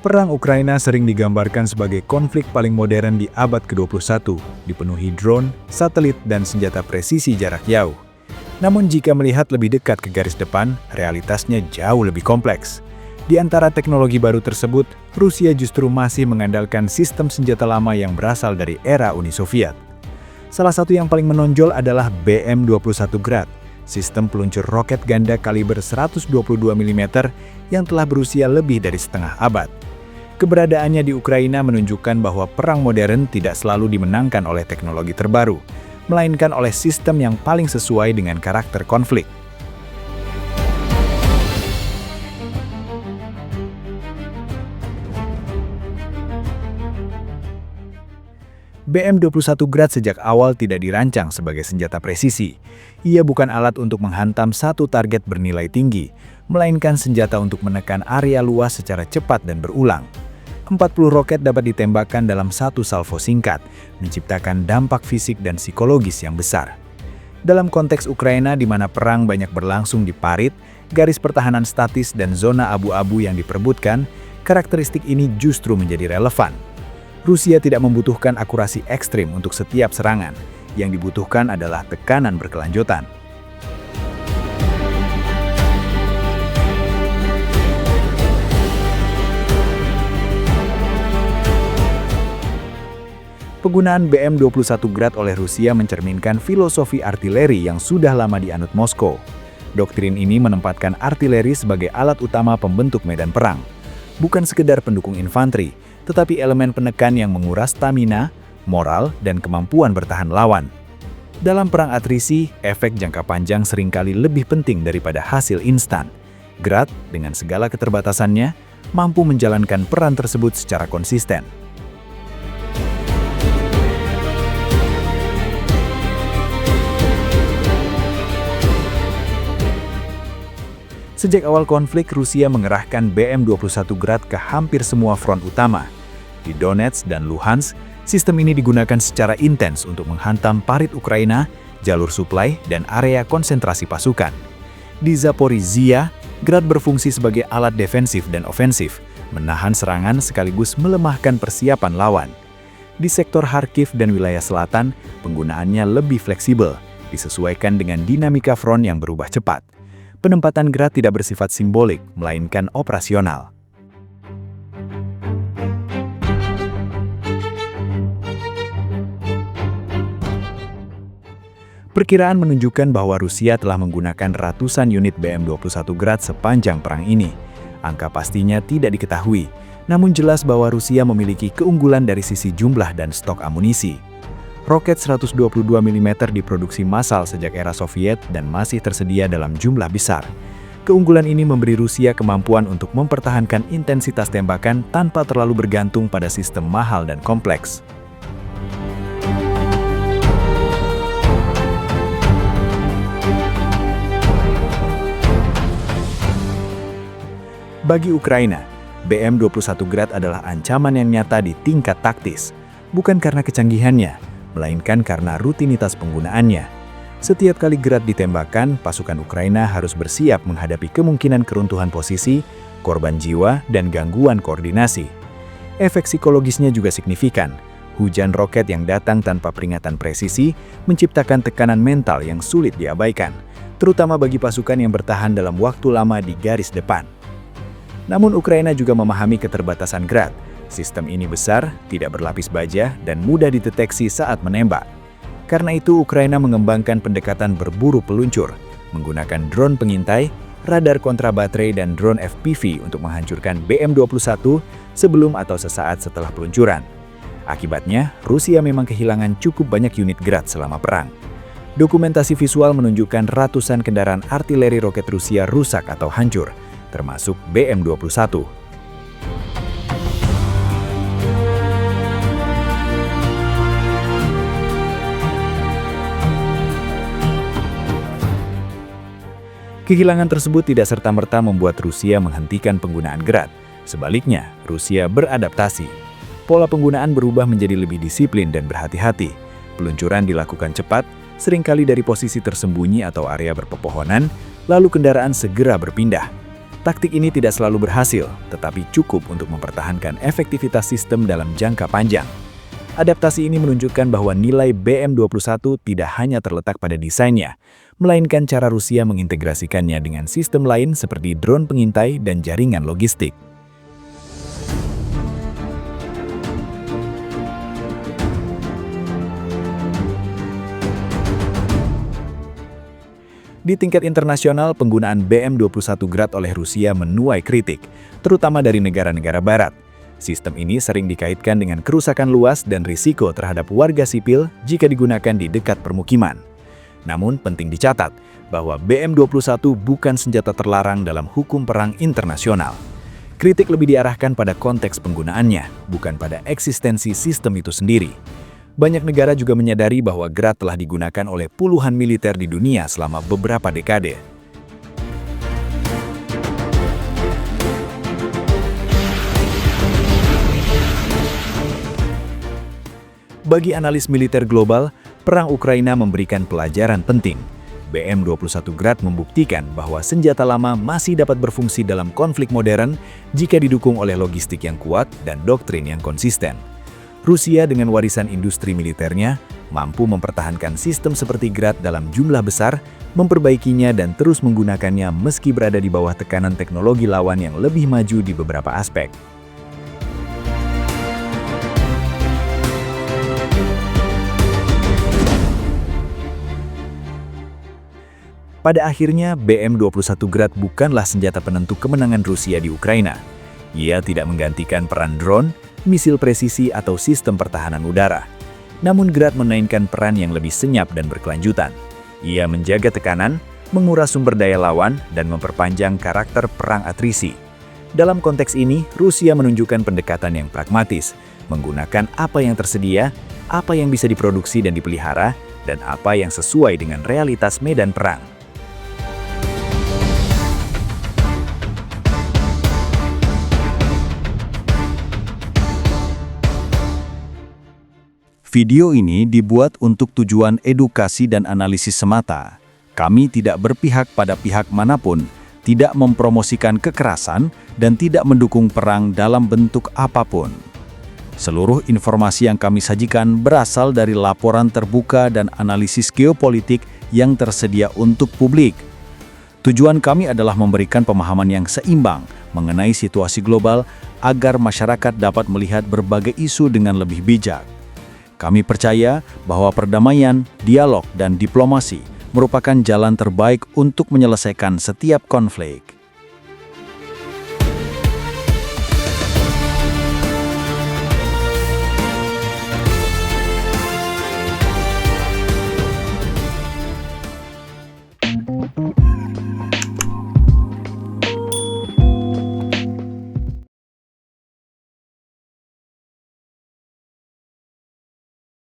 Perang Ukraina sering digambarkan sebagai konflik paling modern di abad ke-21, dipenuhi drone, satelit, dan senjata presisi jarak jauh. Namun jika melihat lebih dekat ke garis depan, realitasnya jauh lebih kompleks. Di antara teknologi baru tersebut, Rusia justru masih mengandalkan sistem senjata lama yang berasal dari era Uni Soviet. Salah satu yang paling menonjol adalah BM-21 Grad, sistem peluncur roket ganda kaliber 122 mm yang telah berusia lebih dari setengah abad. Keberadaannya di Ukraina menunjukkan bahwa perang modern tidak selalu dimenangkan oleh teknologi terbaru, melainkan oleh sistem yang paling sesuai dengan karakter konflik. BM-21 Grad sejak awal tidak dirancang sebagai senjata presisi. Ia bukan alat untuk menghantam satu target bernilai tinggi, melainkan senjata untuk menekan area luas secara cepat dan berulang. 40 roket dapat ditembakkan dalam satu salvo singkat, menciptakan dampak fisik dan psikologis yang besar. Dalam konteks Ukraina di mana perang banyak berlangsung di parit, garis pertahanan statis dan zona abu-abu yang diperebutkan, karakteristik ini justru menjadi relevan. Rusia tidak membutuhkan akurasi ekstrim untuk setiap serangan, yang dibutuhkan adalah tekanan berkelanjutan. Penggunaan BM-21 Grad oleh Rusia mencerminkan filosofi artileri yang sudah lama dianut Moskow. Doktrin ini menempatkan artileri sebagai alat utama pembentuk medan perang. Bukan sekedar pendukung infanteri, tetapi elemen penekan yang menguras stamina, moral, dan kemampuan bertahan lawan. Dalam perang atrisi, efek jangka panjang seringkali lebih penting daripada hasil instan. Grad, dengan segala keterbatasannya, mampu menjalankan peran tersebut secara konsisten. Sejak awal konflik, Rusia mengerahkan BM-21 Grad ke hampir semua front utama. Di Donetsk dan Luhansk, sistem ini digunakan secara intens untuk menghantam parit Ukraina, jalur suplai, dan area konsentrasi pasukan. Di Zaporizhia, Grad berfungsi sebagai alat defensif dan ofensif, menahan serangan sekaligus melemahkan persiapan lawan. Di sektor Kharkiv dan wilayah selatan, penggunaannya lebih fleksibel, disesuaikan dengan dinamika front yang berubah cepat. Penempatan Grad tidak bersifat simbolik, melainkan operasional. Perkiraan menunjukkan bahwa Rusia telah menggunakan ratusan unit BM-21 Grad sepanjang perang ini. Angka pastinya tidak diketahui, namun jelas bahwa Rusia memiliki keunggulan dari sisi jumlah dan stok amunisi. Roket 122 mm diproduksi massal sejak era Soviet dan masih tersedia dalam jumlah besar. Keunggulan ini memberi Rusia kemampuan untuk mempertahankan intensitas tembakan tanpa terlalu bergantung pada sistem mahal dan kompleks. Bagi Ukraina, BM-21 Grad adalah ancaman yang nyata di tingkat taktis, bukan karena kecanggihannya, melainkan karena rutinitas penggunaannya. Setiap kali Grad ditembakkan, pasukan Ukraina harus bersiap menghadapi kemungkinan keruntuhan posisi, korban jiwa, dan gangguan koordinasi. Efek psikologisnya juga signifikan. Hujan roket yang datang tanpa peringatan presisi menciptakan tekanan mental yang sulit diabaikan, terutama bagi pasukan yang bertahan dalam waktu lama di garis depan. Namun Ukraina juga memahami keterbatasan Grad. Sistem ini besar, tidak berlapis baja, dan mudah dideteksi saat menembak. Karena itu, Ukraina mengembangkan pendekatan berburu peluncur, menggunakan drone pengintai, radar kontra baterai, dan drone FPV untuk menghancurkan BM-21 sebelum atau sesaat setelah peluncuran. Akibatnya, Rusia memang kehilangan cukup banyak unit Grad selama perang. Dokumentasi visual menunjukkan ratusan kendaraan artileri roket Rusia rusak atau hancur, termasuk BM-21. Kehilangan tersebut tidak serta-merta membuat Rusia menghentikan penggunaan Grad. Sebaliknya, Rusia beradaptasi. Pola penggunaan berubah menjadi lebih disiplin dan berhati-hati. Peluncuran dilakukan cepat, seringkali dari posisi tersembunyi atau area berpepohonan, lalu kendaraan segera berpindah. Taktik ini tidak selalu berhasil, tetapi cukup untuk mempertahankan efektivitas sistem dalam jangka panjang. Adaptasi ini menunjukkan bahwa nilai BM-21 tidak hanya terletak pada desainnya, melainkan cara Rusia mengintegrasikannya dengan sistem lain seperti drone pengintai dan jaringan logistik. Di tingkat internasional, penggunaan BM-21 Grad oleh Rusia menuai kritik, terutama dari negara-negara barat. Sistem ini sering dikaitkan dengan kerusakan luas dan risiko terhadap warga sipil jika digunakan di dekat permukiman. Namun penting dicatat bahwa BM-21 bukan senjata terlarang dalam hukum perang internasional. Kritik lebih diarahkan pada konteks penggunaannya, bukan pada eksistensi sistem itu sendiri. Banyak negara juga menyadari bahwa Grad telah digunakan oleh puluhan militer di dunia selama beberapa dekade. Bagi analis militer global, perang Ukraina memberikan pelajaran penting. BM-21 Grad membuktikan bahwa senjata lama masih dapat berfungsi dalam konflik modern jika didukung oleh logistik yang kuat dan doktrin yang konsisten. Rusia dengan warisan industri militernya mampu mempertahankan sistem seperti Grad dalam jumlah besar, memperbaikinya dan terus menggunakannya meski berada di bawah tekanan teknologi lawan yang lebih maju di beberapa aspek. Pada akhirnya, BM-21 Grad bukanlah senjata penentu kemenangan Rusia di Ukraina. Ia tidak menggantikan peran drone, misil presisi atau sistem pertahanan udara. Namun Grad memainkan peran yang lebih senyap dan berkelanjutan. Ia menjaga tekanan, menguras sumber daya lawan, dan memperpanjang karakter perang atrisi. Dalam konteks ini, Rusia menunjukkan pendekatan yang pragmatis, menggunakan apa yang tersedia, apa yang bisa diproduksi dan dipelihara, dan apa yang sesuai dengan realitas medan perang. Video ini dibuat untuk tujuan edukasi dan analisis semata. Kami tidak berpihak pada pihak manapun, tidak mempromosikan kekerasan, dan tidak mendukung perang dalam bentuk apapun. Seluruh informasi yang kami sajikan berasal dari laporan terbuka dan analisis geopolitik yang tersedia untuk publik. Tujuan kami adalah memberikan pemahaman yang seimbang mengenai situasi global agar masyarakat dapat melihat berbagai isu dengan lebih bijak. Kami percaya bahwa perdamaian, dialog, dan diplomasi merupakan jalan terbaik untuk menyelesaikan setiap konflik.